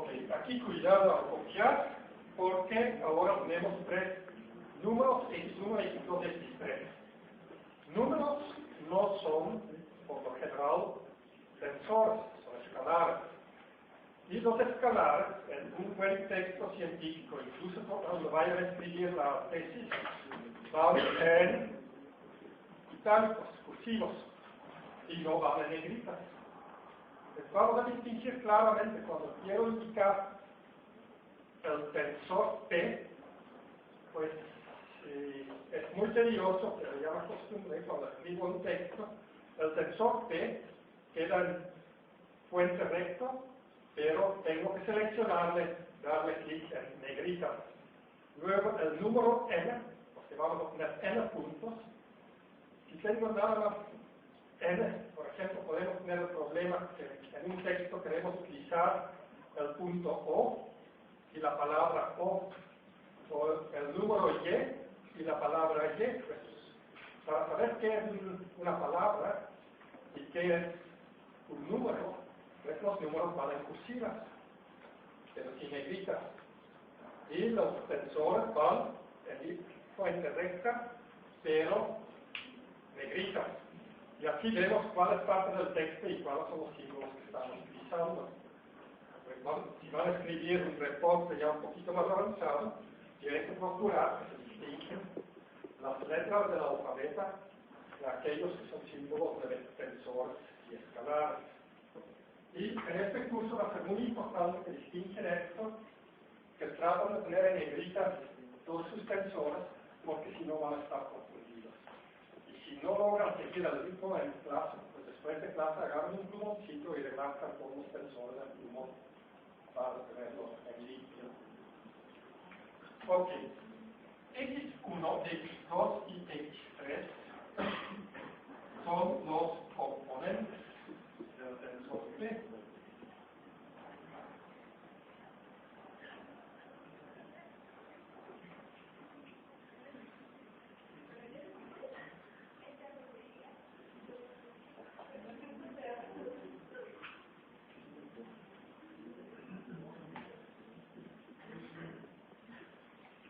Ok, aquí cuidado al copiar, porque ahora tenemos tres números, x1, x2, x3. Números no son, por lo general, tensores, son escalares. Y los escalares, en un buen texto científico, incluso cuando vayan a escribir la tesis, van en itálicos, cursivos, y no van en negritas. Vamos a distinguir claramente cuando quiero indicar el tensor P, pues es muy tedioso, pero ya me acostumbré cuando escribo un texto. El tensor P queda en fuente recto, pero tengo que seleccionarle, darle clic en negrita. Luego el número n, porque vamos a poner n puntos. Si tengo nada más n, por ejemplo, podemos tener el problema que en un texto queremos utilizar el punto O y la palabra O el número Y la palabra Y. Pues, para saber qué es una palabra y qué es un número, pues los números van en cursivas, pero sin negritas. Y los tensores van en fuente recta, pero negritas. Y aquí vemos cuál es parte del texto y cuáles son los símbolos que estamos utilizando. Si van a escribir un reporte ya un poquito más avanzado, tienen que procurar que se distinguen las letras del alfabeto de aquellos que son símbolos de tensores y escalares. Y en este curso va a ser muy importante que distinguen esto, que tratan de poner en negritas todos sus tensores, porque si no van a estar confundidos. Y si no logran seguir el ritmo en clase, pues después de clase agarran un plumoncito y remarcan todos los tensores en plumón para tenerlos en limpio. Ok, X1, X2 y X3 son los componentes del tensor P.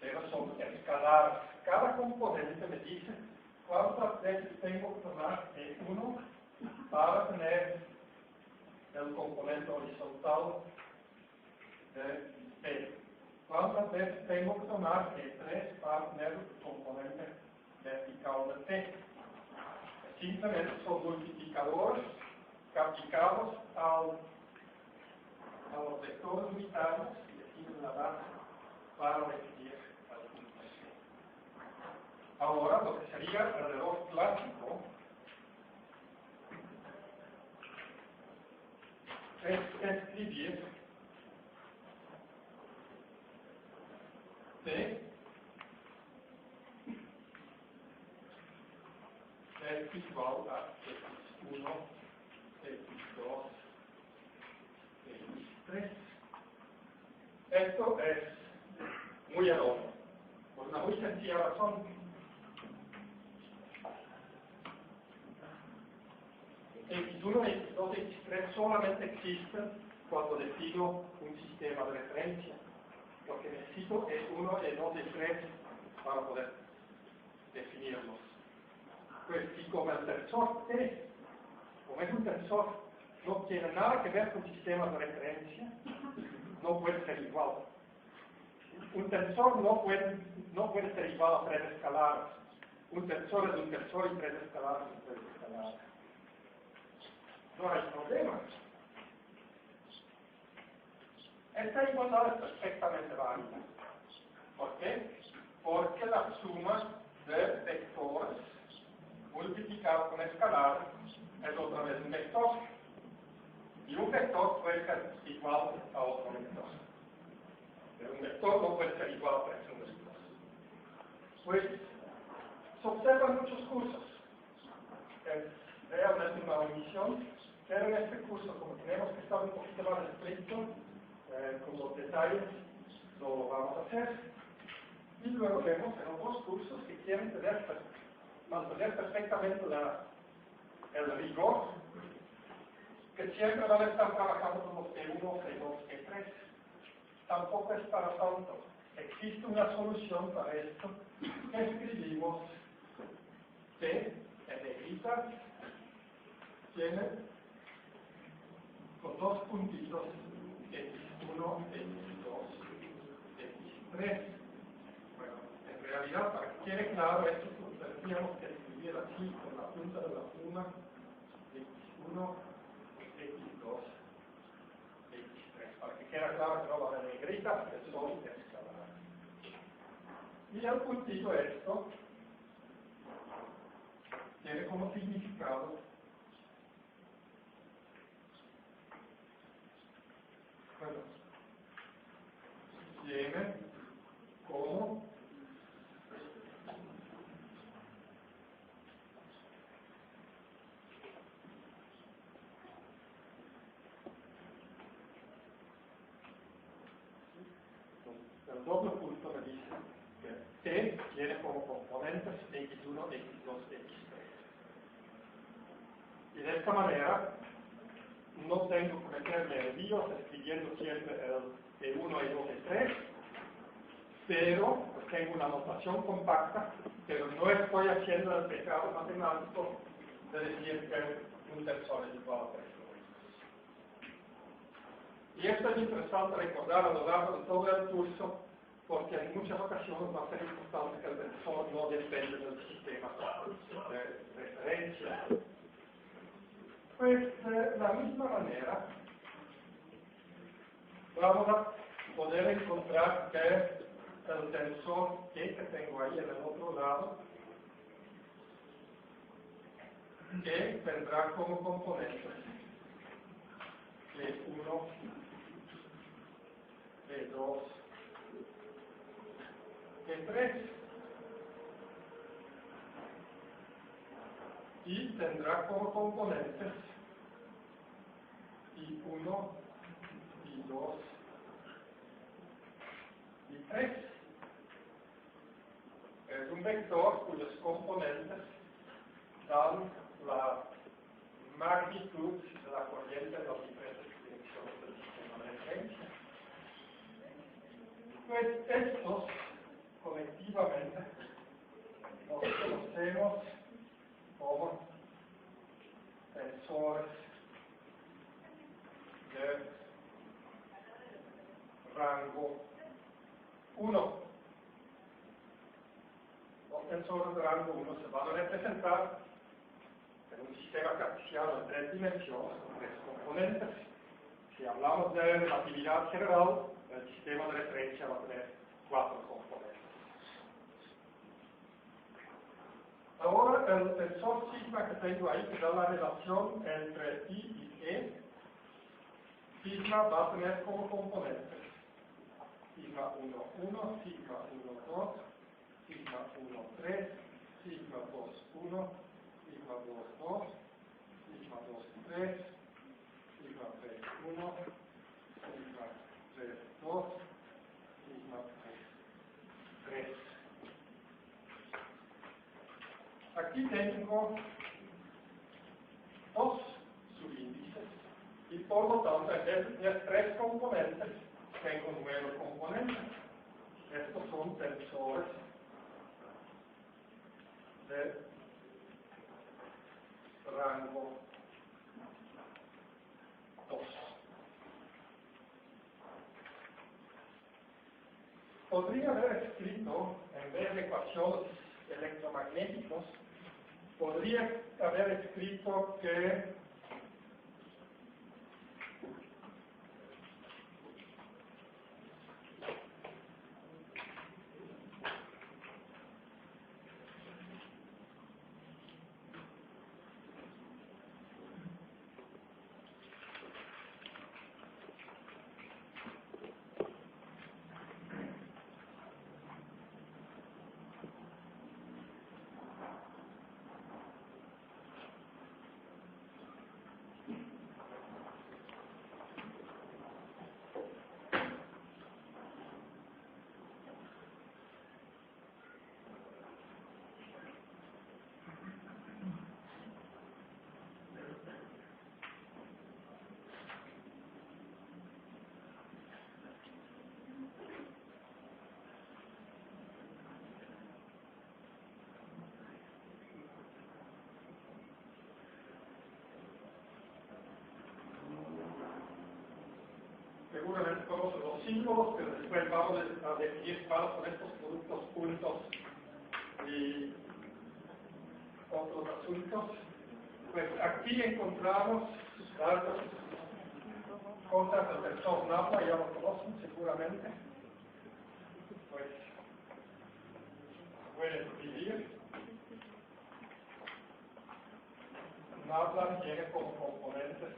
Pero son escalares. Cada componente me dice cuántas veces tengo que tomar E1 para tener el componente horizontal de P. ¿Cuántas veces tengo que tomar E3 para tener el componente vertical de P? Simplemente son multiplicadores que aplicados a los vectores unitarios y definen la base para definir el punto C. Ahora, lo que sería el error clásico es escribir P es igual a X1, X2, X3. Esto es muy erróneo, por una muy sencilla razón. X1, X2, X3 solamente existen cuando defino un sistema de referencia. Lo que necesito es E1, E2, E3 para poder definirlos. Pues si como el tensor T, como es un tensor, no tiene nada que ver con sistemas de referencia, no puede ser igual. Un tensor no puede ser igual a tres escalares. Un tensor es un tensor y tres escalares son tres escalares. No hay problema. Esta igualdad es perfectamente válida. ¿Por qué? Porque la suma de vectores multiplicado con escalares es otra vez un vector. Y un vector puede ser igual a otro vector. Pero un vector no puede ser igual a tres vectores. Pues se observan muchos cursos. Es realmente una omisión, pero en este curso, como tenemos que estar un poquito más estrictos con los detalles, no lo vamos a hacer. Y luego vemos en otros cursos que quieren mantener perfectamente el rigor, que siempre van a estar trabajando con los E1, E2, E3. tampoco es para tanto. Existe una solución para esto. Escribimos que en negrita tiene con dos puntitos x1, x2, x3. Bueno, en realidad, para que quede claro esto, tendríamos que escribir así con la punta de la pluma x1, x2, x3. Para que quede claro que no va a haber negrita, porque son escalares. Y el puntito esto tiene como significado tiene como el doble punto me dice que T tiene como componentes x1, x2, x3. Y de esta manera no tengo que meterme en líos escribiendo siempre el 1, el 2, el 3, pero pues tengo una notación compacta, pero no estoy haciendo el pecado matemático de decir que un tensor es igual a 3. Y esto es interesante recordar a lo largo de todo el curso, porque en muchas ocasiones va a ser importante que el tensor no depende del sistema de referencia. Pues de la misma manera, vamos a poder encontrar que el tensor que tengo ahí en el otro lado, que tendrá como componentes E1, E2, E3, y tendrá como componentes I1, I2, I3. Es un vector cuyos componentes dan la magnitud de la corriente en las diferentes direcciones del sistema de referencia. Pues estos, colectivamente, los conocemos como tensores de rango 1. Los tensores de rango 1 se van a representar en un sistema cartesiano en 3 dimensiones con 3 componentes. Si hablamos de relatividad general, el sistema de referencia va a tener 4 componentes. Ahora, el tensor sigma que tengo ahí, que da la relación entre I y E, sigma va a tener como componentes sigma 1, 1, sigma 1, 2, sigma 1, 3, sigma 2, 1, sigma 2, 2, sigma 2, 3, sigma 3, 1, sigma 3, 2, sigma 3, 3. Aquí tengo dos subíndices y por lo tanto en vez de 3 componentes tengo 9 componentes. Estos son tensores de rango 2. Podría haber escrito, en vez de ecuaciones electromagnéticos, podría haber escrito que los símbolos, pero después vamos a definir cuáles son estos productos, puntos y otros asuntos. Pues aquí encontramos datos, cosas del tensor Nabla, ya lo conocen seguramente. Pues puede escribir. Nabla tiene como componentes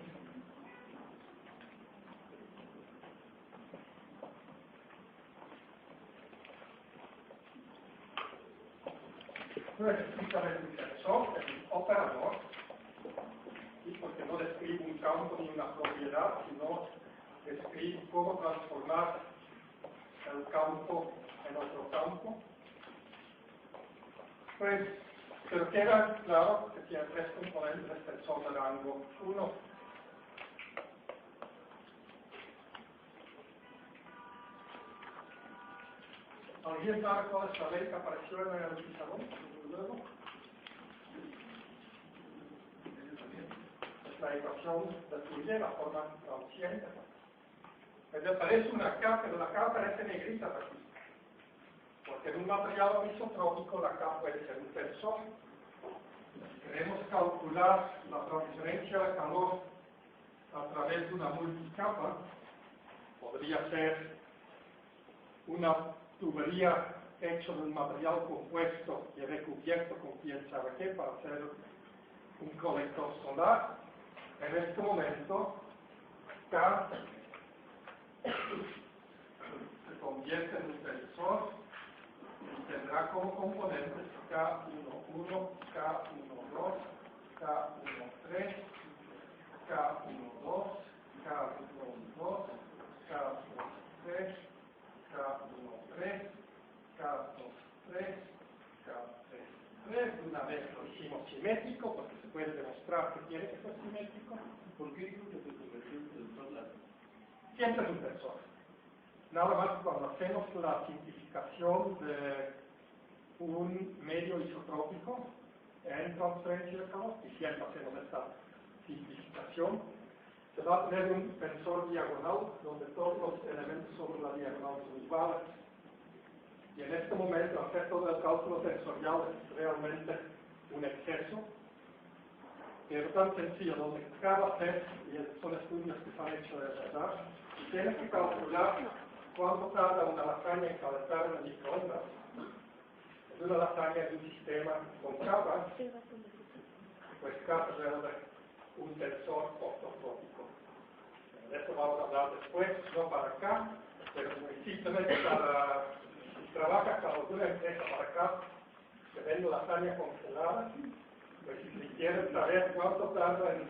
no es estrictamente un tensor, es un operador, y porque no describe un campo ni una propiedad, sino describe cómo transformar el campo en otro campo. Pues, pero queda claro que tiene tres componentes del tensor de rango 1. ¿Alguien sabe cuál es la ley que apareció en el pizarrón? Luego. Es la ecuación de Fourier, la forma transiente. Me parece una K, pero la K parece negrita aquí. Porque en un material anisotrópico la K puede ser un tensor. Si queremos calcular la transferencia de calor a través de una multicapa, podría ser una tubería hecha de un material compuesto y recubierto con quién sabe qué para hacer un colector solar. En este momento, K se convierte en un tensor y tendrá como componentes K11, K12, K13, K12, K12, K13, K13, K23, K33. Una vez lo hicimos simétrico, porque se puede demostrar que tiene que ser simétrico. ¿Por qué digo que se convirtió en tensor? Siempre es un tensor. Nada más cuando hacemos la simplificación de un medio isotrópico en transferencia de calor, y siempre hacemos esta simplificación, se va a tener un tensor diagonal donde todos los elementos sobre la diagonal son iguales. Y en este momento hacer todo el cálculo tensorial es realmente un exceso, pero tan sencillo, donde cada vez, y son estudios que se han hecho de verdad, tienes que calcular cuánto tarda una lasaña en calentar en el microondas. Es una lasaña de un sistema con capas, pues capas de un tensor ortotrópico. De esto vamos a hablar después, no para acá, pero simplemente para si trabaja para alguna empresa para acá, que vende lasaña congelada, pues si quieren saber cuánto tarda en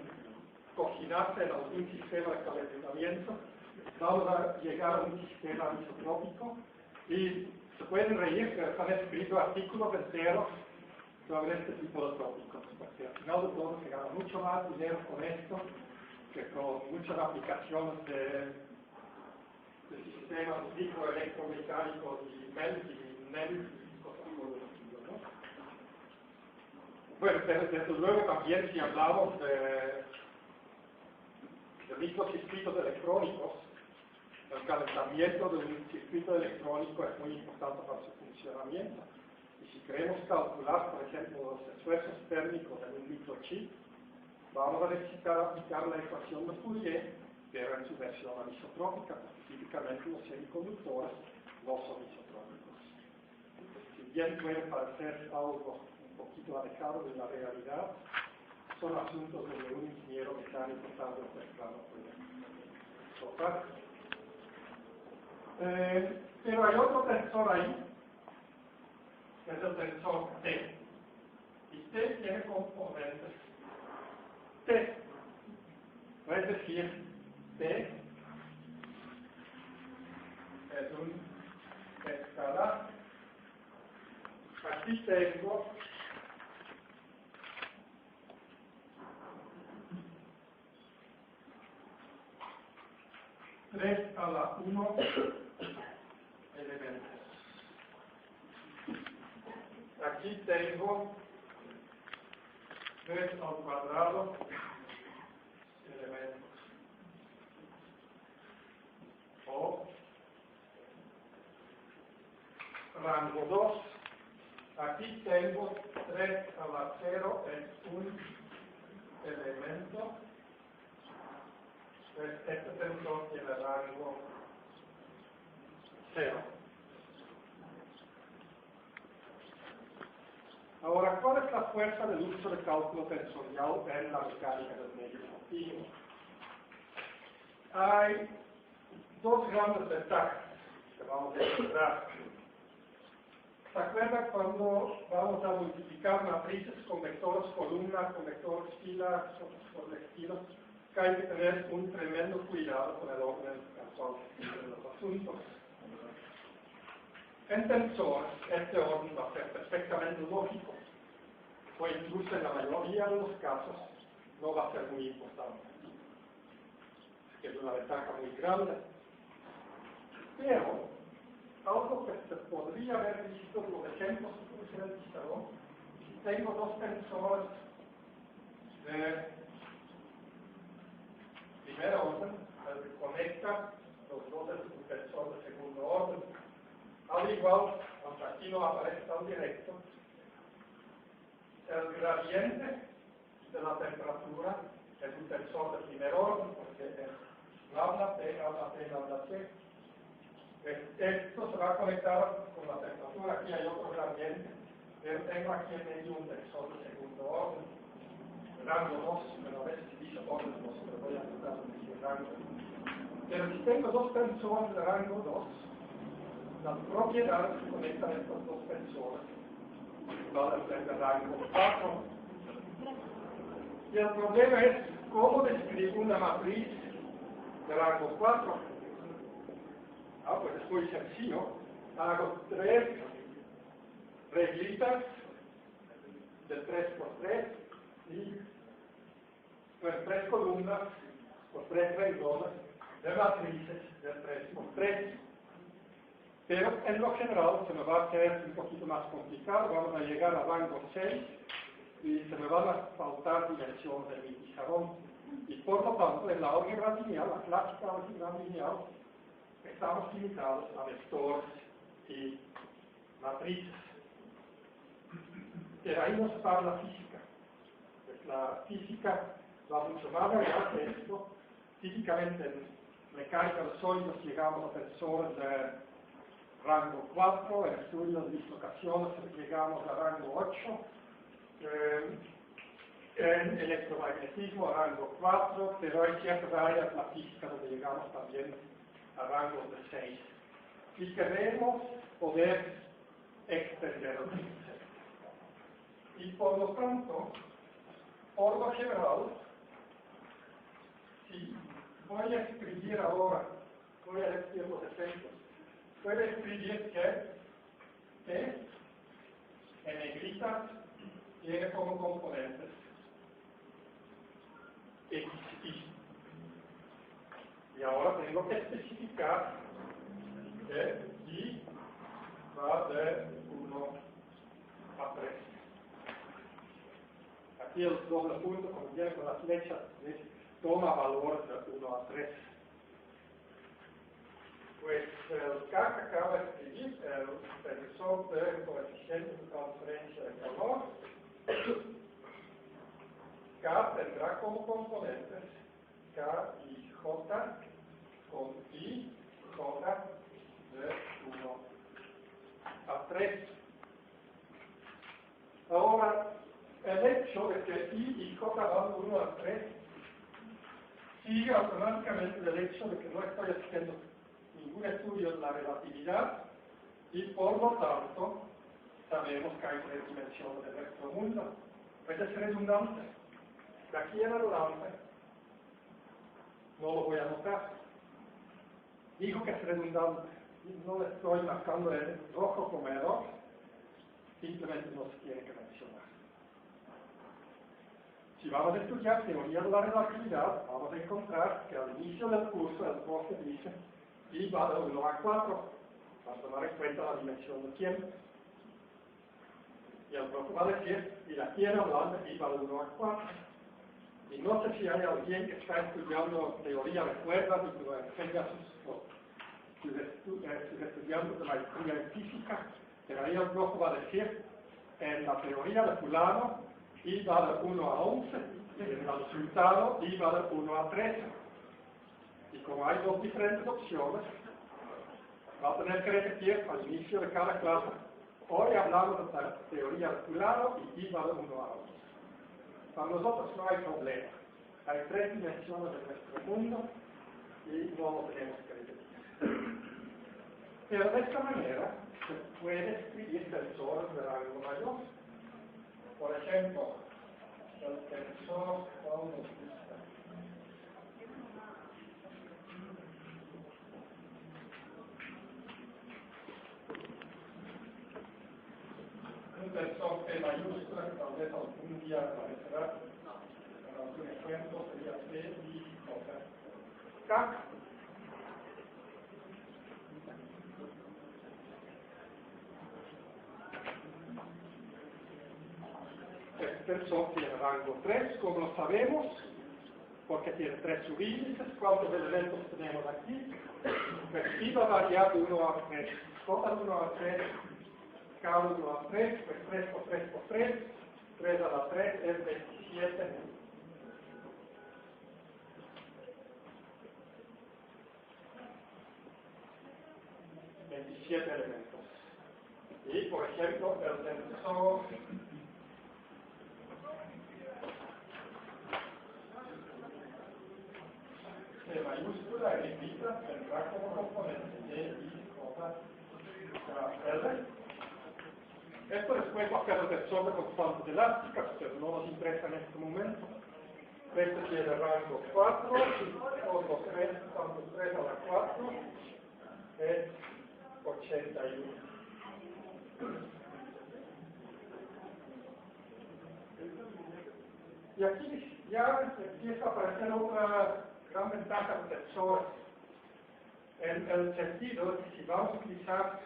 cocinarse en algún sistema de calentamiento, vamos a llegar a un sistema isotrópico y se pueden reír, pero se han escrito artículos enteros sobre este tipo de trópicos, porque al final de todo se gana mucho más dinero con esto que con muchas aplicaciones de sistemas microelectromecánicos y MEMS y NEMS y cosas por el estilo, ¿no? Bueno, desde luego también si hablamos de mismos circuitos electrónicos, el calentamiento de un circuito electrónico es muy importante para su funcionamiento. Y si queremos calcular, por ejemplo, los esfuerzos térmicos en un microchip, vamos a necesitar aplicar la ecuación de Fourier, pero en su versión anisotrópica, porque típicamente los semiconductores no son isotrópicos. Si bien puede parecer algo un poquito alejado de la realidad, son asuntos donde un ingeniero mecánico tarde o temprano puede tocar. Pero hay otro tensor ahí, que es el tensor T. Y T tiene componentes T. Es decir, T es un escalar. Aquí tengo tres a la 1 elementos. Aquí tengo 3 al cuadrado elementos. O rango 2. Aquí tengo 3 a la 0 es un elemento. Pues este tensor tiene rango 0. Ahora, ¿cuál es la fuerza del uso de cálculo tensorial en la mecánica del medio continuo? Hay dos grandes ventajas que vamos a encontrar. ¿Se acuerdan cuando vamos a multiplicar matrices con vectores columna, con vectores fila, con estilos? Que hay que tener un tremendo cuidado con el orden casual de los asuntos. En tensores, este orden va a ser perfectamente lógico, o incluso en la mayoría de los casos no va a ser muy importante. Es una ventaja muy grande. Pero, algo que se podría haber visto, los ejemplos que puse en el pizarrón, si tengo dos tensores de primer orden, el que conecta los dos es un tensor de segundo orden. Al igual, aunque aquí no aparece tan directo, el gradiente de la temperatura es un tensor de primer orden, porque es lambda T, lambda T, lambda T. Esto se va a conectar con la temperatura, aquí hay otro gradiente, pero tengo aquí en medio un tensor de segundo orden, rango 2, pero a veces si dice orden 2, pero voy a tratar de decir rango. Pero si tengo dos tensores de rango 2, las propiedades que conectan estos dos tensores van a ser de rango 4. Y el problema es cómo describo una matriz de rango 4. Pues es muy sencillo. Hago 3 reglitas de 3 por 3 y pues 3 columnas por 3 renglones de matrices de 3 por 3. Pero en lo general se me va a hacer un poquito más complicado. Vamos a llegar a rango 6 y se me van a faltar dimensiones de mi pizarrón. Y por lo tanto, en la álgebra lineal, la clásica álgebra lineal, estamos limitados a vectores y matrices. Pero ahí nos para la física. Pues la física va mucho más allá que esto. Típicamente en mecánica de sólidos llegamos a tensores de rango 4, en estudios de dislocaciones llegamos a rango 8, en electromagnetismo a rango 4, pero hay ciertas áreas de la física donde llegamos también a rangos de 6. Y queremos poder extender el concepto. Y por lo tanto, por lo general, si voy a escribir ahora, voy a decir los ejemplos, puedo escribir que T en negrita tiene como componentes X, Y. Y ahora tengo que especificar que Y va de 1 a 3. Aquí el doble punto, como viene con las flechas, toma valores de 1 a 3. Pues el K que acaba de escribir, el tensor de coeficiente de transferencia de calor, K tendrá como componentes K y J con I, J de 1 a 3. Ahora, el hecho de que I y J van de 1 a 3 sigue automáticamente del hecho de que no estoy haciendo ningún estudio de la relatividad y por lo tanto sabemos que hay 3 dimensiones de nuestro mundo. Pues es redundante. De aquí en adelante no lo voy a anotar. Digo que es redundante. No le estoy marcando en rojo como error. Simplemente no se tiene que mencionar. Si vamos a estudiar teoría de la relatividad, vamos a encontrar que al inicio del curso el profe dice I va de 1 a 4, para tomar en cuenta la dimensión del tiempo. Y el profe va a decir, y de aquí en adelante I va de 1 a 4. Y no sé si hay alguien que está estudiando teoría de cuerdas y que lo enseña a sus estudiantes de maestría en física, Pero ahí el profe va a decir, en la teoría de fulano, y va de 1 a 11, y en el resultado, y va de 1 a 13. Y como hay dos diferentes opciones, va a tener que repetir al inicio de cada clase. Hoy hablamos de la teoría de fulano y I va de 1 a 11. Para nosotros no hay problema. Hay tres dimensiones de nuestro mundo y no lo tenemos que repetir. Pero de esta manera se puede escribir tensores de rango mayor. Por ejemplo, el tensor un tensor P mayúscula, que tal vez algún día aparecerá en algún ejemplo, sería P y K. Este tensor tiene rango 3, como lo sabemos, porque tiene 3 subíndices. ¿Cuántos elementos tenemos aquí? Pues I va a variar de 1 a 3, J de 1 a 3, K de 1 a 3, pues 3 por 3 por 3, 3 a la 3 es 27. Elementos. Y, por ejemplo, el tensor C mayúscula evita tendrá como componente E, I, J, K, L. Esto después va a ser el tensor de constantes elásticas, pero no nos interesa en este momento. Este tiene rango 4, otro 3, tanto 3 a la 4 es 81. Y aquí ya empieza a aparecer otra gran ventaja de tensores, en el sentido de que si vamos a utilizar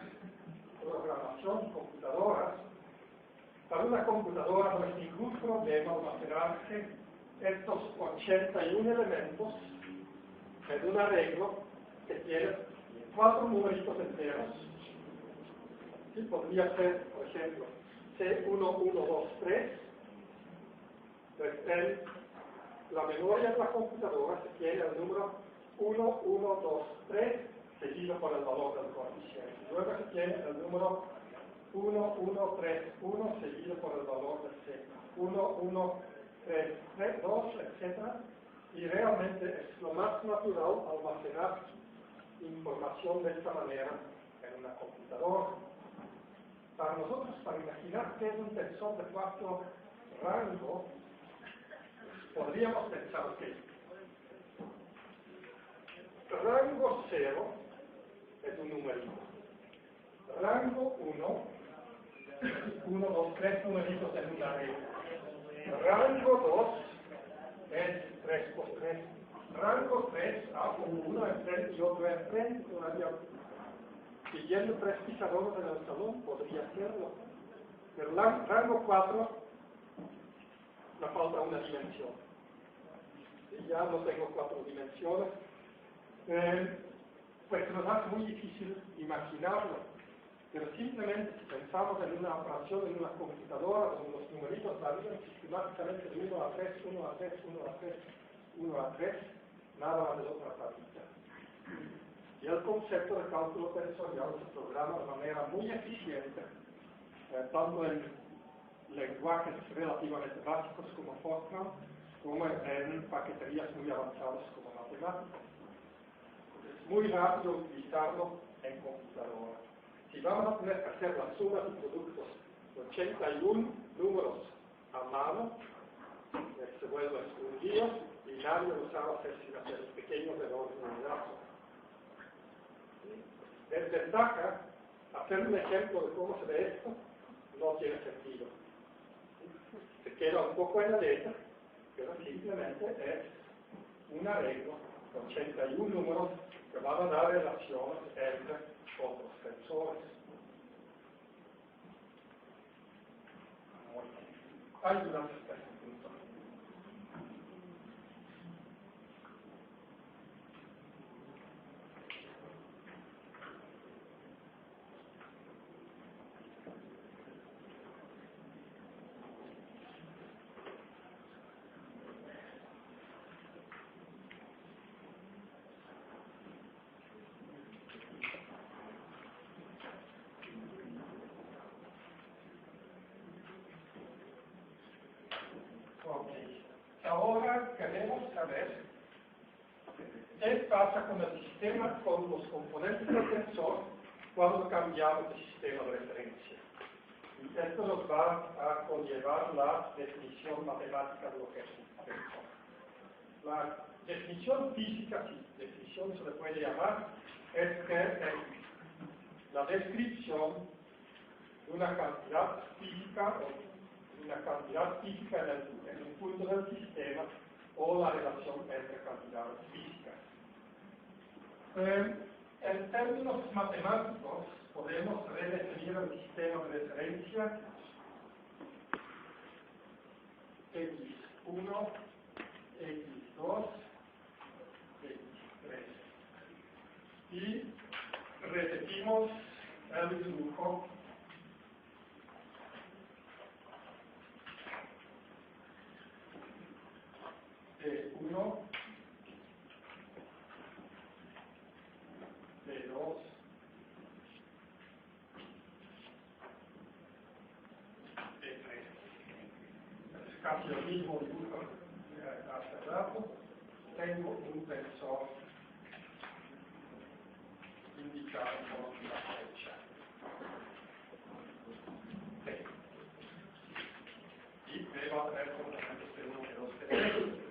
programación computadoras, para una computadora no es ningún problema almacenarse estos 81 elementos en un arreglo que tiene 4 numeritos enteros. ¿Sí? Podría ser, por ejemplo, C1123. Pues en la memoria de la computadora se tiene el número 1123 seguido por el valor del coeficiente. Luego se tiene el número 1131 seguido por el valor de C, 1132, etc. Y realmente es lo más natural almacenar información de esta manera en una computadora. Para nosotros, para imaginar que es un tensor de 4 rangos, podríamos pensar que rango 0 es un numerito. Rango 1, 1, 2, 3 numeritos en una regla. Rango 2 es 3 por 3. Rango 3, como uno enfrente y otro enfrente, todavía siguiendo 3 pizarrones en el salón, podría hacerlo. Pero rango 4, me falta una dimensión. Y ya no tengo 4 dimensiones. Pues nos hace muy difícil imaginarlo. Pero simplemente si pensamos en una operación en una computadora donde los numeritos varían sistemáticamente de 1 a 3, 1 a 3, 1 a 3, 1 a 3, nada más de otra tablita. Y el concepto de cálculo tensorial se programa de manera muy eficiente, tanto en lenguajes relativamente básicos como Fortran, como en paqueterías muy avanzadas como matemáticas. Es muy rápido utilizarlo en computadora. Si vamos a tener que hacer la suma de productos de 81 números a mano, se vuelve un lío y nadie lo sabe hacer sin hacer pequeños errores de unidad. Desventaja, hacer un ejemplo de cómo se ve esto no tiene sentido. Se queda un poco en la letra, pero simplemente es un arreglo de 81 números que van a dar relaciones entre otros tensores. Hay dudas hasta este punto. saber qué pasa con el sistema, con los componentes del tensor, cuando cambiamos de sistema de referencia. Y esto nos va a conllevar la definición matemática de lo que es un tensor. La definición física, si definición se le puede llamar, es que es la descripción de una cantidad física o una cantidad física en un punto del sistema o la relación entre cantidades físicas. En términos matemáticos podemos redefinir el sistema de referencia X1, X2, X3 y repetimos el dibujo D1, D2, D3. Es casi el mismo dibujo que hace rato. Tengo un tensor indicado por la flecha T. Y B va a tener componentes de 1, de 2, de 3.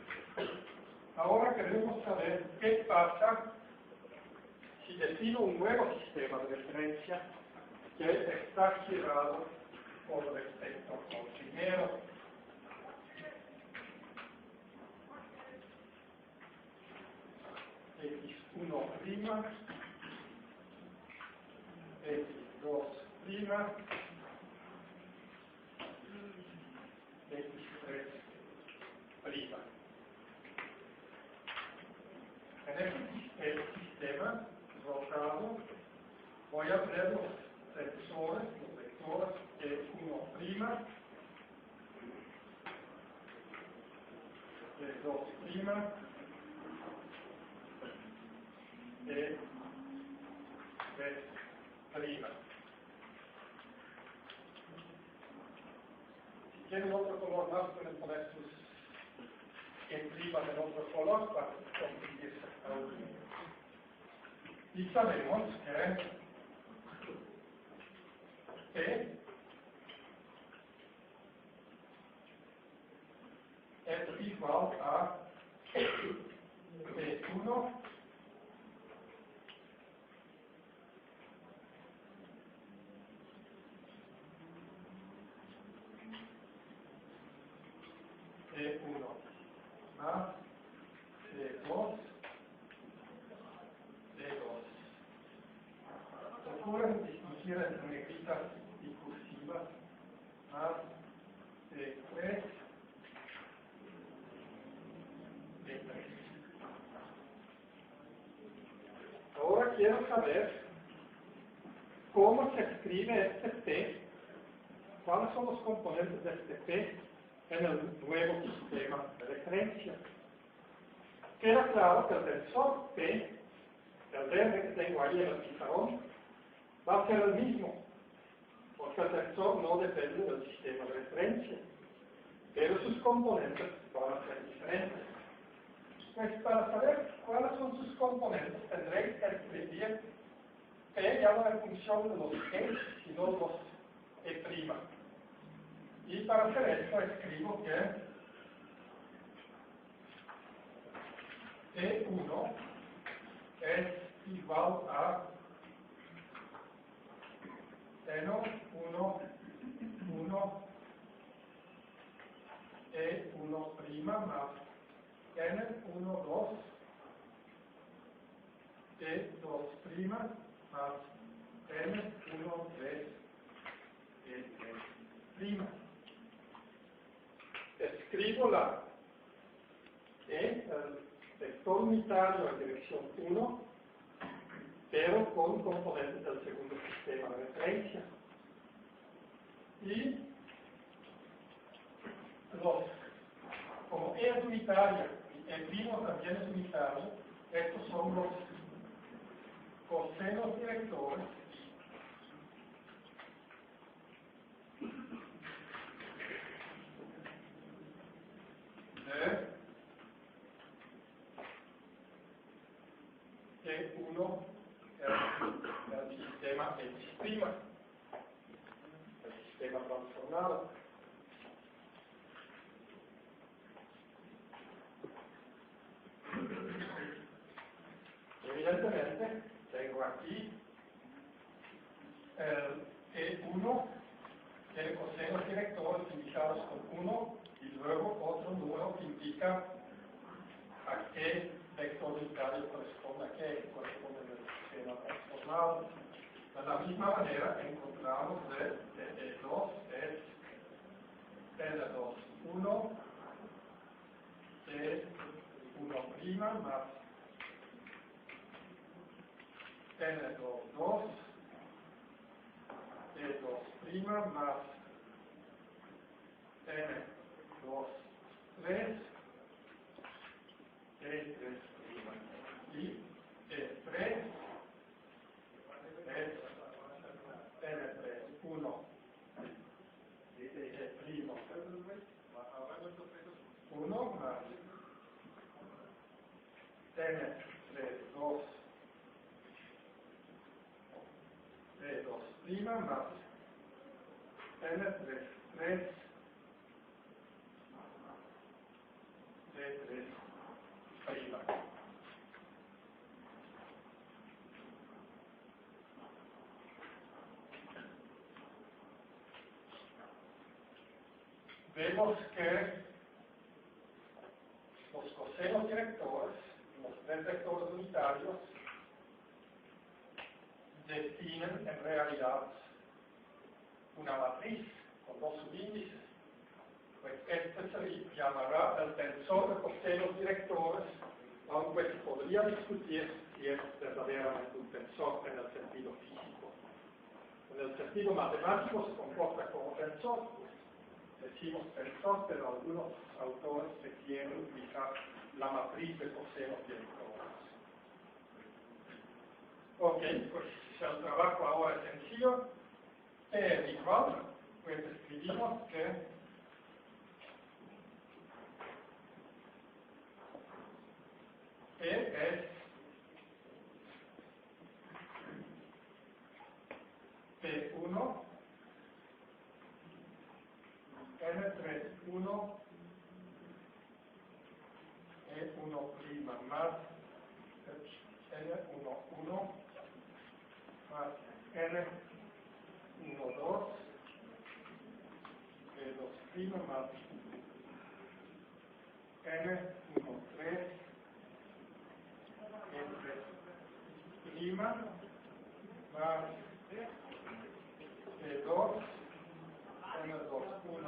Ahora queremos saber qué pasa si defino un nuevo sistema de referencia que está girado con respecto al primero. X1', X2', X3'. En este sistema rotado voy a tener los vectores E1', E2', E3'. Si quieren otro color más, pueden poner sus en otro color para conseguirse algo. Y sabemos que P es igual a P1 E1 más E2 E2. Procuren distinguir entre negritas y cursivas más E3 E3. Ahora quiero saber cómo se escribe este P, cuáles son los componentes de este P en el nuevo sistema de referencia. Queda claro que el tensor P, el verde que tengo ahí en el pizarrón, va a ser el mismo, porque el tensor no depende del sistema de referencia, pero sus componentes van a ser diferentes. Pues para saber cuáles son sus componentes, tendré que escribir P ya no en función de los E, sino de los E'. Y para hacer esto escribo que E1 es igual a N1, 1, E1' más N1, 2, E2' más N1, 3, E3'. Escribo la E, el vector unitario en dirección 1, pero con componentes del segundo sistema de referencia. Y como E es unitaria y E' también es unitario, estos son los cosenos directores de E1 el sistema X', el sistema transformado. Evidentemente, tengo aquí el E1 tiene cosenos directores indicados con 1 y luego otro número que indica a qué vector unitario corresponde, a qué corresponde el sistema transformado. De la misma manera encontramos de E2 es N2 1 T1' más N2 2 T2' más N2 3 T3' y E3 es N3 1 E'1 1 más N3 2 T2' más N3 3 T3'. Vemos que los cosenos directores, los tres vectores unitarios, definen en realidad una matriz con dos subíndices. Pues este se llamará el tensor de cosenos directores, aunque se podría discutir si es verdaderamente un tensor en el sentido físico. En el sentido matemático se comporta como tensor. Decimos tensor, pero algunos autores prefieren utilizar la matriz de cosenos directores. Ok, pues el trabajo ahora es sencillo. T es igual, pues escribimos que E es P1 N3'1 E1' más N1' más N12 E2' más N13 E3' más E2 N21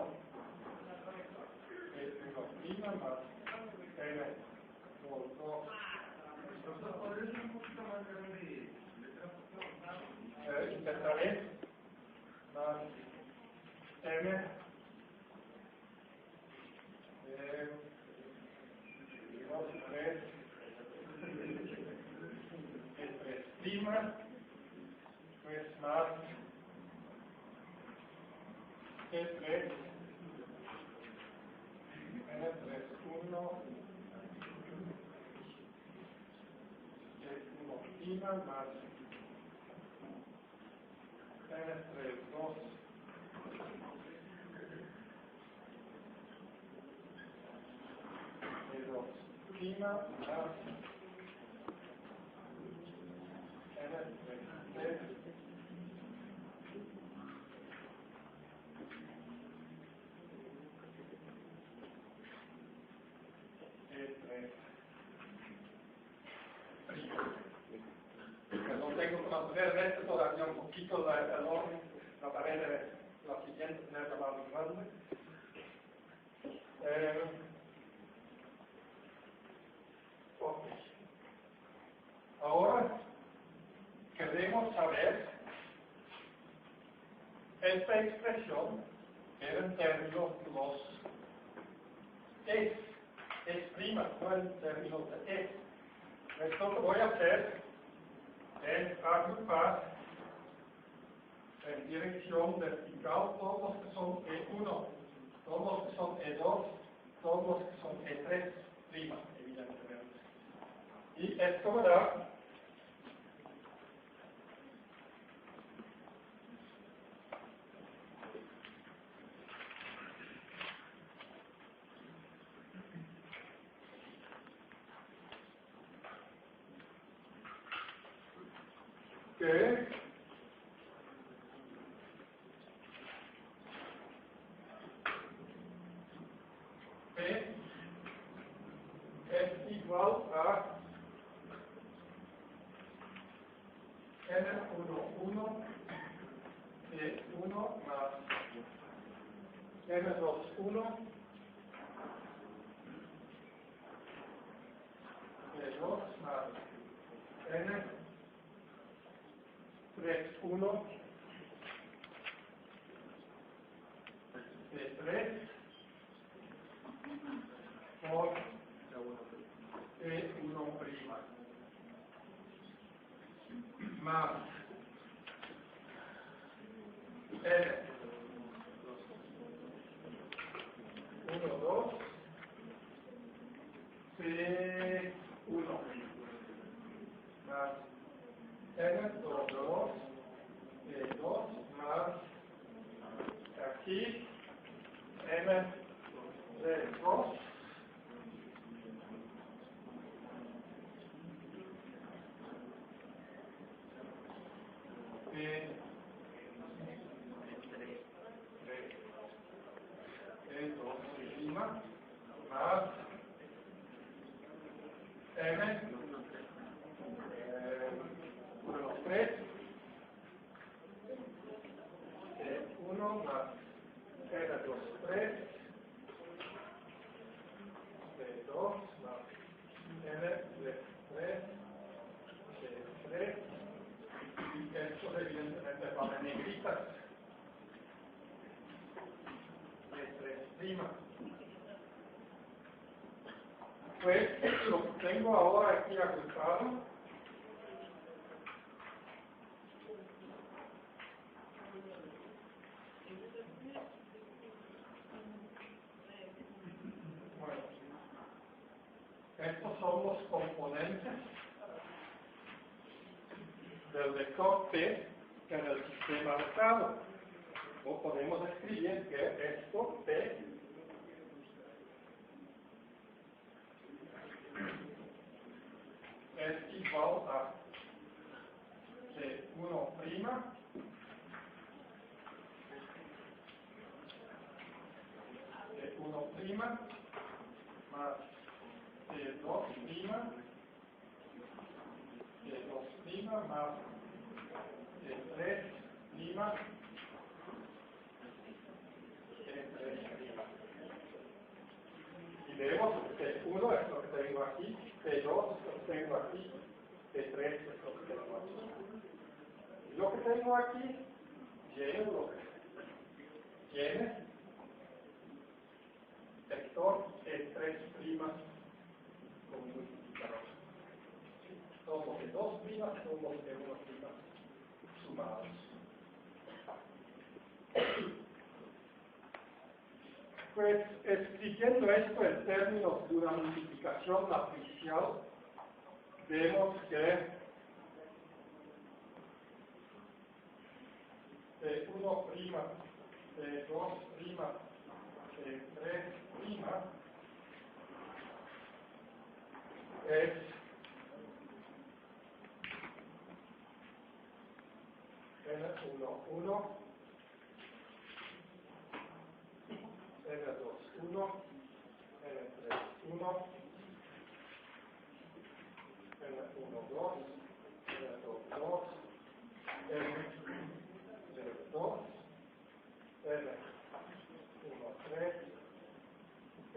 E1' más N22. ¿Podría ser un poquito más grande letra, por favor? Intentaré más N 2, 3 E3', pues más E3 N3'1 E1' más N32 E2' más N33 E3'. Perdón, tengo que mantener este todavía un poquito el orden, trataré de la siguiente tenerla más grande. Ok. Ahora queremos saber esta expresión en términos de los es prima, no en términos de es. Esto lo voy a hacer es agrupar en dirección vertical todos los que son E1, todos los que son E2, todos los que son E3', evidentemente. Y esto me da que P es igual a N11 P1 más N21 P2 más N31 P3 por P1' más N12 P1 más N22 P2 más aquí N32 P2' más N13 P1 más N23 P2 más N33 P3 y esto evidentemente va a negritas P3'. Pues lo que tengo ahora aquí agrupado bueno, estos son los componentes del vector P en el sistema alzado. O podemos escribir que esto P es igual a P1' P1' más P2' P2' más P3' y vemos que P1 es lo que tengo aquí, P2 es lo que tengo aquí, P3 es lo que tengo aquí. Y lo que tengo aquí tiene lo que tiene vector E3' con multiplicador. Todos los E2', todos los E1' sumados. Pues, escribiendo esto en términos de una multiplicación matricial, vemos que P1', P2', P3' es N11 N21 N31 N12 N22 N32 N13 N23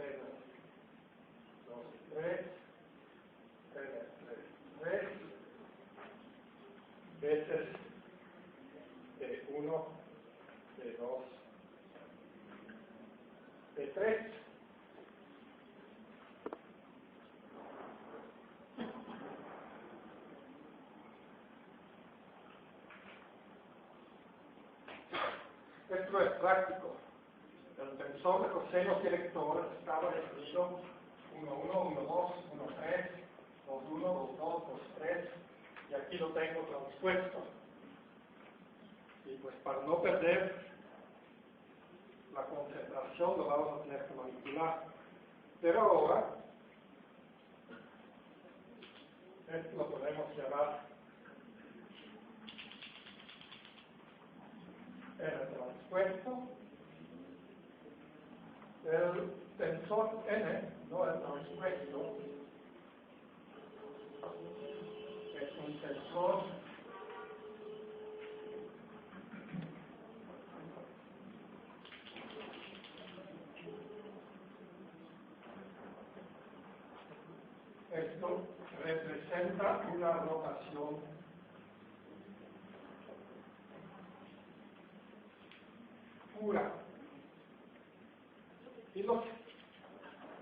N33 veces P1, P2, P3. Esto es práctico. El tensor de cosenos directores estaba definido 1, 1, 1, 2, 1, 3, 2, 1, 2, 2, 2, 3, y aquí lo tengo transpuesto. Y pues para no perder la concentración lo vamos a tener que manipular. Pero ahora, esto lo podemos llamar supuesto, el tensor n, no el transpuesto, es un tensor esto representa una rotación pura. Y los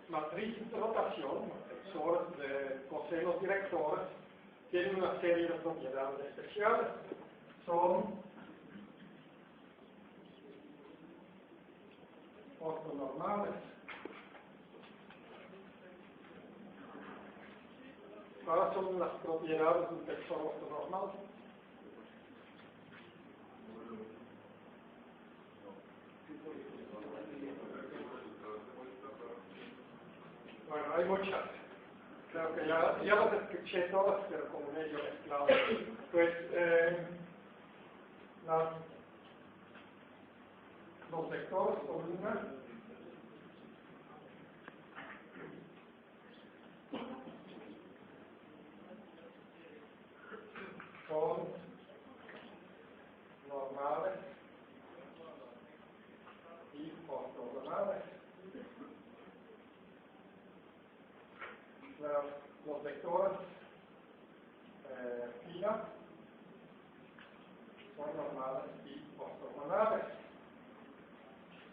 matrices de rotación, tensores de cosenos directores, tienen una serie de propiedades especiales. Son ortonormales. ¿Cuáles son las propiedades de un tensor ortonormal? Bueno, hay muchas. Creo que ya las escuché todas, pero como medio mezclado. Pues los vectores columna son normales y ortogonales. Los vectores fila son normales y ortogonales.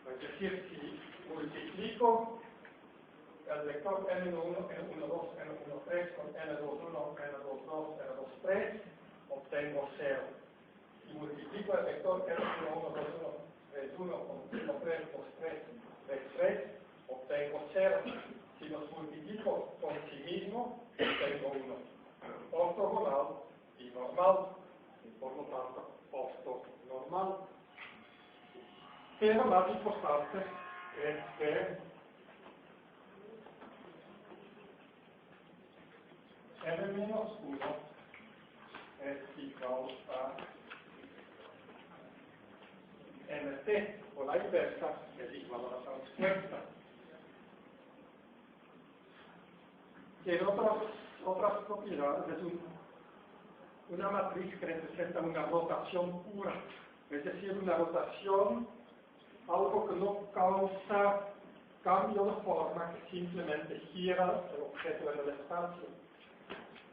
Es decir, si multiplico el vector n1, n12, n13 con n21, n22, n23, obtengo 0. Si multiplico el vector n1, 1, 2, 1, 3, 1 con 1, 3, 2, 3, 3, 3, obtengo 0. Si los multiplico con sí mismo, obtengo 1. Ortogonal y normal, y por lo tanto, ortonormal. Pero más importante es que n-1 es igual a nt, o la inversa es igual a la transpuesta. Tiene otras propiedades, es una matriz que representa una rotación pura, es decir, una rotación, algo que no causa cambio de forma, que simplemente gira el objeto en el espacio.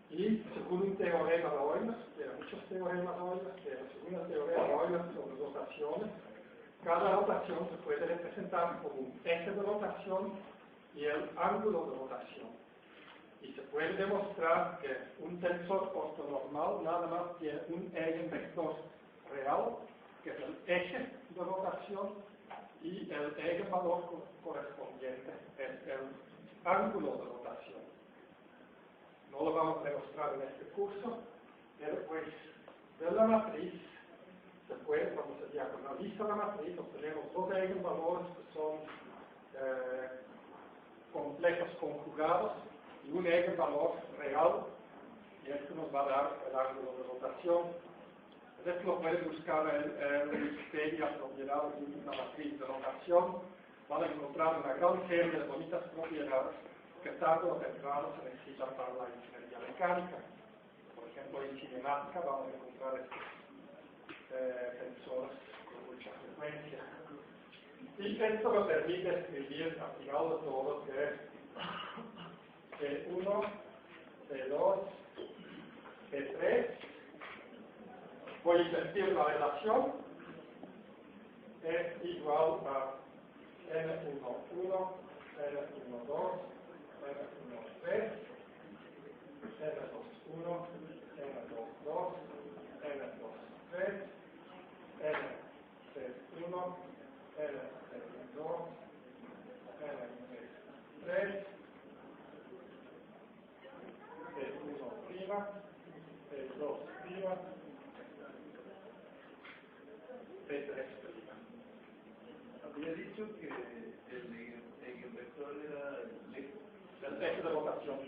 Y según un teorema de Euler, hay muchos teoremas de Euler, pero según el teorema de Euler sobre rotaciones, cada rotación se puede representar como un eje de rotación y el ángulo de rotación. Y se puede demostrar que un tensor ortonormal nada más tiene un eigenvector real, que es el eje de rotación, y el eigenvalor correspondiente es el ángulo de rotación. No lo vamos a demostrar en este curso, pero pues de la matriz se puede, cuando se diagonaliza la matriz, obtenemos dos eigenvalores que son complejos conjugados y un eigenvalor real, y esto nos va a dar el ángulo de rotación. Esto lo pueden buscar en Wikipedia, propiedades de una matriz de rotación. Van a encontrar una gran serie de bonitas propiedades que tarde o temprano se necesitan para la ingeniería mecánica. Por ejemplo, en cinemática vamos a encontrar estos tensores con mucha frecuencia. Y esto me permite escribir al final de todo que P1, P2, P3, voy a invertir la relación, es igual a N11, N12, N13, N21, N22, N23, N31, N32, N33, P1 prima, P2 prima, P3 prima. Había dicho que el eigenvector era el eje de rotación.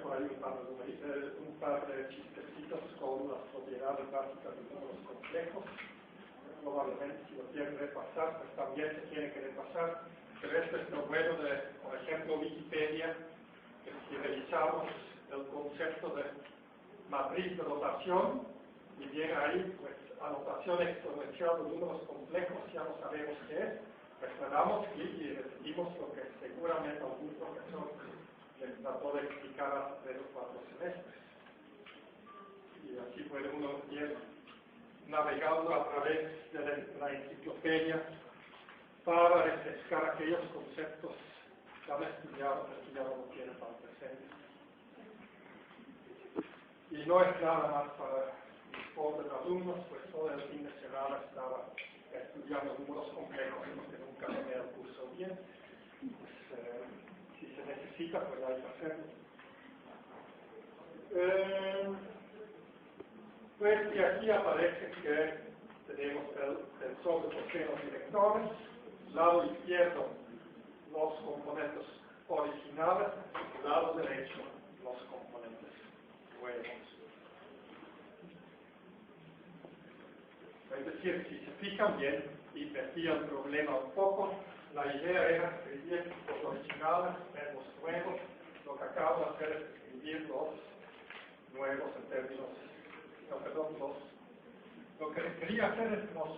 por ahí un par de chistecitos con las propiedades básicas de números complejos. Probablemente si lo quieren repasar, pues también se tiene que repasar. Pero esto es lo bueno de, por ejemplo, Wikipedia, que si revisamos el concepto de matriz de notación, y bien ahí, pues, anotación exponencial de números complejos, ya no sabemos qué es, pues le damos clic y recibimos lo que seguramente algún profesor les trató de explicar hace 3 o 4 semestres. Y así puede uno ir navegando a través de la enciclopedia para refrescar aquellos conceptos que han estudiado, pero que ya no lo tienen tan presentes. Y no es nada más para mis pobres alumnos, pues todo el fin de semana estaba estudiando números complejos porque nunca tomé el curso bien. Pues, si se necesita, pues hay que hacerlo. Pues y aquí aparece que tenemos el tensor de cosenos directores, lado izquierdo los componentes originales, lado derecho los componentes nuevos. Es decir, si se fijan bien, invertía el problema un poco, la idea era escribir los originales en los nuevos, lo que acabo de hacer es escribir los nuevos en términos, lo que quería hacer es los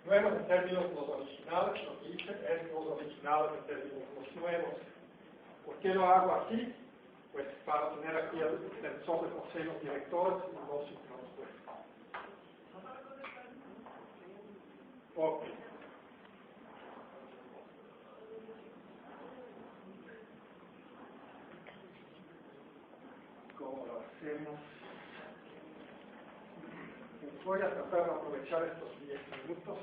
nuevos en términos de los originales, lo que hice es los originales en términos de los nuevos. ¿Por qué lo hago así? Pues para tener aquí el tensor de cosenos directores y los símbolos. Ok. ¿Cómo lo hacemos? Pues voy a tratar de aprovechar estos 10 minutos.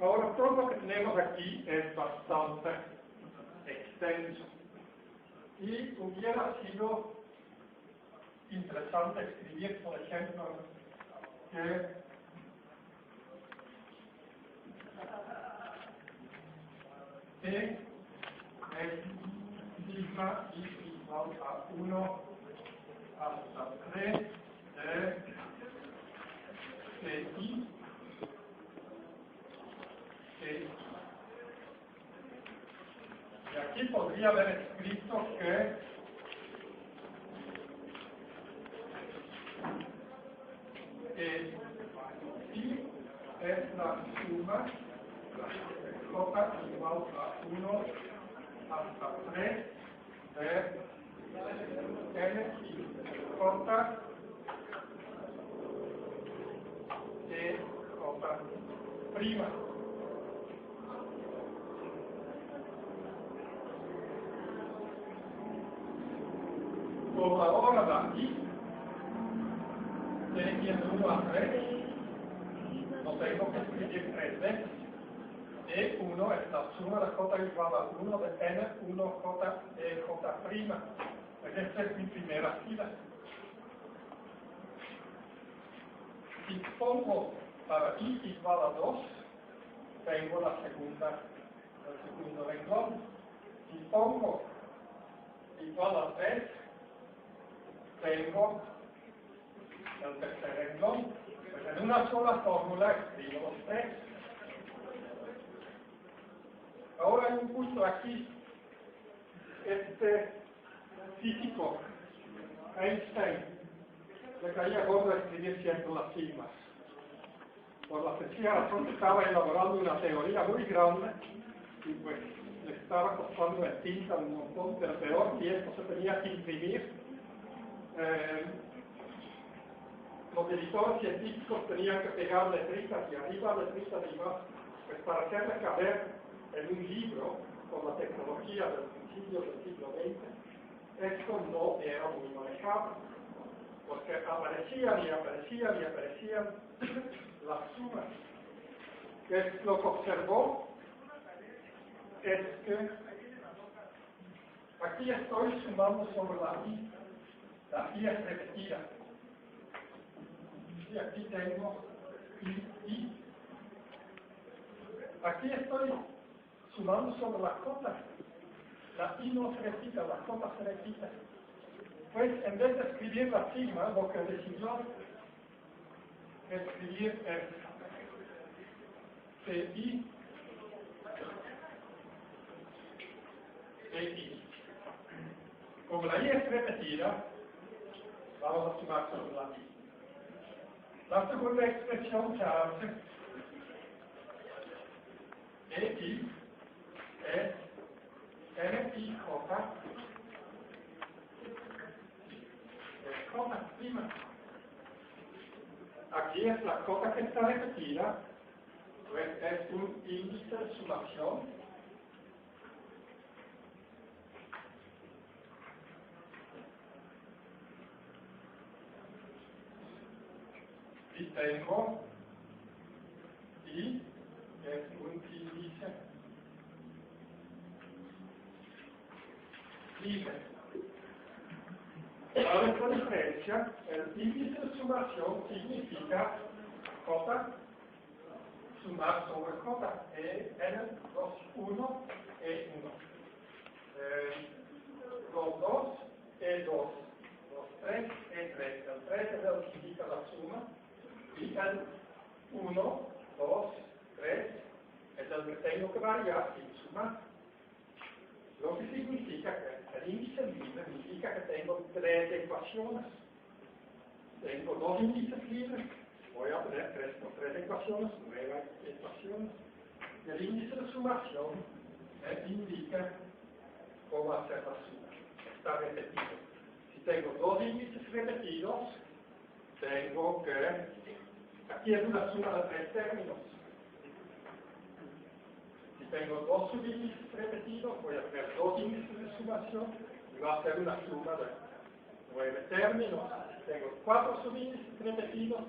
Ahora, todo lo que tenemos aquí es bastante extenso. Y hubiera sido interesante escribir, por ejemplo, que T es sigma y igual a 1 hasta 3 de CI. Y aquí podría haber escrito que I es la suma de J igual a 1 hasta 3 de N y J de J prima. Por ahora de aquí, teniendo 1 a 3, no tengo que escribir 3 veces. E1 es la suma de J igual a 1 de N1J de J prima. Esta es mi primera fila. Si pongo para I igual a 2, tengo el segundo renglón. Si pongo igual a 3, tengo el tercer renglón. Pues en una sola fórmula escribo los 3. Ahora hay un punto aquí. Este físico, Einstein, le caía gordo escribir siempre las sigmas. Por la sencilla razón que estaba elaborando una teoría muy grande y pues le estaba costando en tinta un montón, pero peor que esto se tenía que imprimir. Los editores científicos tenían que pegar letritas y arriba, letritas y más, pues para hacerle caber en un libro con la tecnología del principio del siglo XX, esto no era muy manejable, porque aparecían y aparecían y aparecían las sumas. Lo que observó es que aquí estoy sumando sobre la I es repetida. Y aquí tengo I. Aquí estoy sumando sobre la J. la I no se repita, la cota se repita. Pues en vez de escribir la sigma, lo que decidió escribir es CI, CI. Como la I es repetida, vamos a sumar sobre la I. La segunda expresión se hace EI es NIJ es cota prima. Aquí es la cota que está repetida, pues es un índice de sumación. Y tengo I es un índice libre. Ahora esta diferencia, el índice de sumación significa cota sumar sobre cota, N, 2, 1, E1. 2, 2, E2, 2, 3, E3. El 3 es el que indica la suma. Y el 1, 2, 3 es el que tengo que variar sin sumar. Lo que significa que el índice libre significa que tengo tres ecuaciones. Tengo dos índices libres, voy a poner 3 por 3 ecuaciones, 9 ecuaciones. Y el índice de sumación indica cómo hacer la suma. Está repetido. Si tengo dos índices repetidos, tengo que... Aquí es una suma de 3 términos. Si tengo dos subíndices repetidos, voy a tener dos índices de sumación y va a ser una suma de 9 términos. Si tengo 4 subíndices repetidos,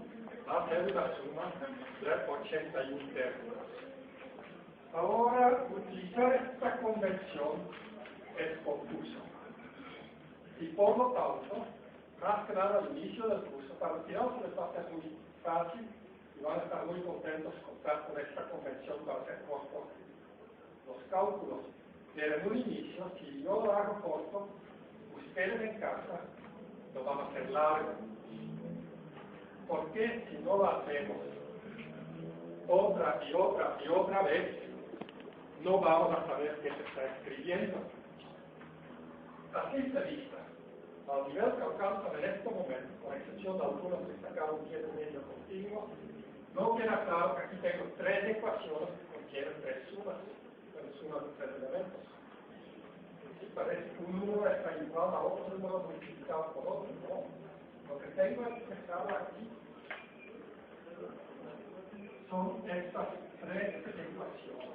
va a ser una suma de 81 términos. Ahora, utilizar esta convención es confuso. Y por lo tanto, más que nada al inicio del curso, para el final se les va a hacer muy fácil y van a estar muy contentos contar con esta convención para hacer cortos los cálculos. Pero en un inicio, si yo lo hago corto, ustedes en casa lo van a hacer largo. Porque si no lo hacemos otra y otra y otra vez, no vamos a saber qué se está escribiendo. A simple vista, al nivel que alcanzan en este momento, con excepción de algunos que sacaron 7 medio continuo, no queda claro que aquí tengo 3 ecuaciones que contienen 3 sumas, sumas de 3 elementos. Si parece que un número está igual a otro número multiplicado por otro, no. Lo que tengo expresado aquí son estas 3 ecuaciones.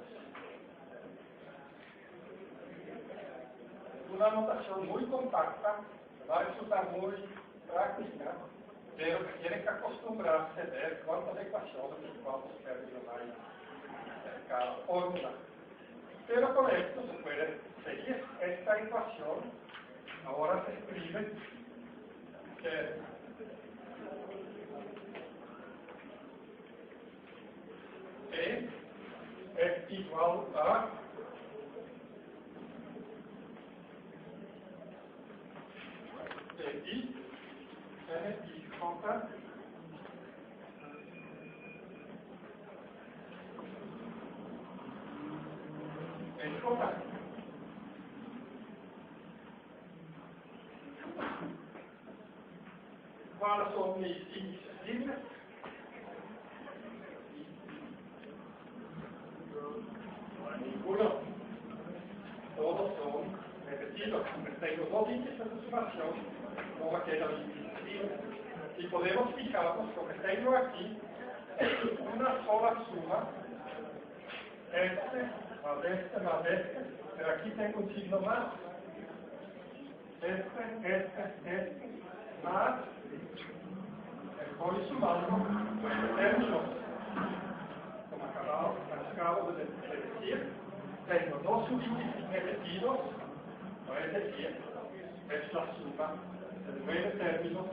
Una notación muy compacta, va a resultar muy práctica, pero que tiene que acostumbrarse a ver cuántas ecuaciones y cuántos términos hay en cada fórmula. Pero con esto se puede seguir esta ecuación. Ahora se escribe que E es igual a I, NIJ, en J. ¿Cuáles son mis índices libres? Ninguno. Todos son repetidos. Tengo dos índices de sumación, no me queda el índice libre. Y podemos fijarnos, lo que tengo aquí es una sola suma, más este, pero aquí tengo un signo más. Este, más, estoy sumando 9 términos. Como acabo de decir, tengo dos subíndices repetidos, no es decir, es la suma de 9 términos,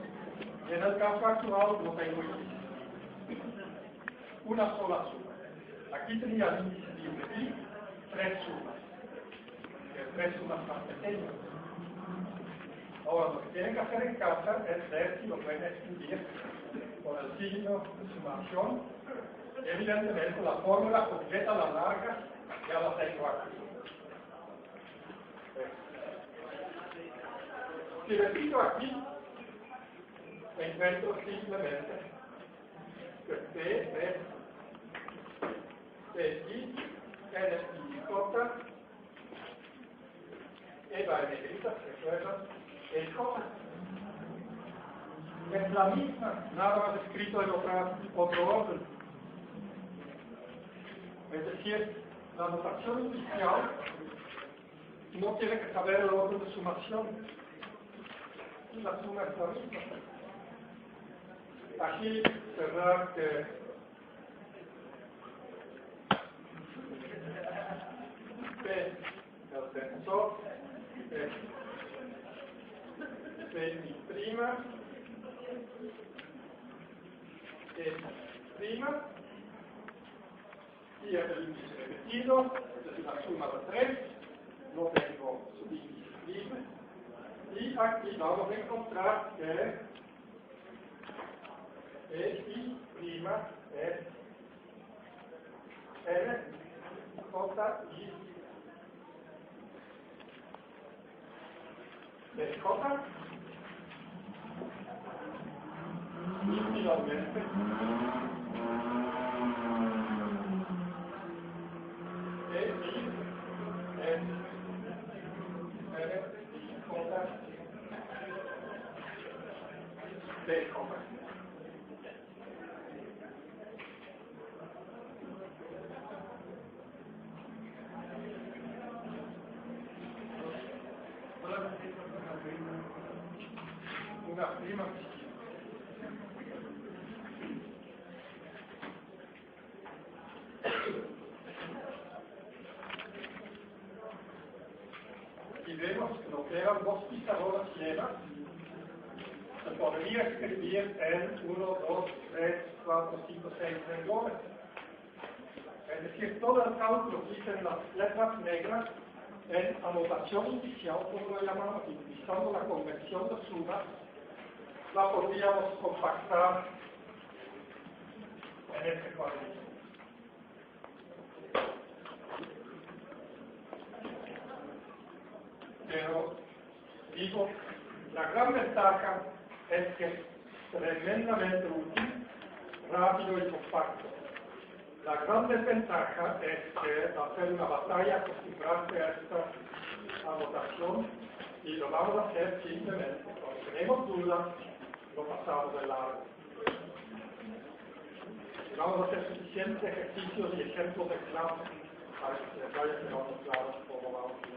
y en el caso actual no tengo índice. Una sola suma. Aquí tenía el índice libre y 3 sumas. El tres sumas más pequeñas. Ahora, lo que tienen que hacer en casa es ver si lo pueden escribir con el signo de sumación. Evidentemente, la fórmula completa, la larga, ya la tengo aquí. Si repito aquí, encuentro simplemente que P es PI, N y J, EVA en negrita, ¿se acuerdan? El J. Es la misma, nada más escrito en otro orden. Es decir, la notación inicial no tiene que saber el orden de sumación. Y la suma es la misma. Aquí tendrá que P, el tensor, es P' prima, y el índice repetido, es la suma de 3, no tengo su índice prima, y aquí vamos a encontrar que I' es N, J, I, de J, y finalmente una prima. Y vemos que lo que eran dos pizarrones llenas se podría escribir en 1, 2, 3, 4, 5, 6 renglones. Es decir, todo el cálculo que hice en las letras negras en anotación inicial, como lo llamamos, utilizando la convención de suma, la podríamos compactar en este cuadrito. Pero, digo, la gran ventaja es que es tremendamente útil, rápido y compacto. La gran desventaja es que hacer una batalla, acostumbrarse a esta anotación, y lo vamos a hacer simplemente. Cuando tenemos dudas, lo pasamos de largo. Vamos a hacer suficientes ejercicios y ejemplos de clase para que se les vaya quedando claro cómo vamos a hacer.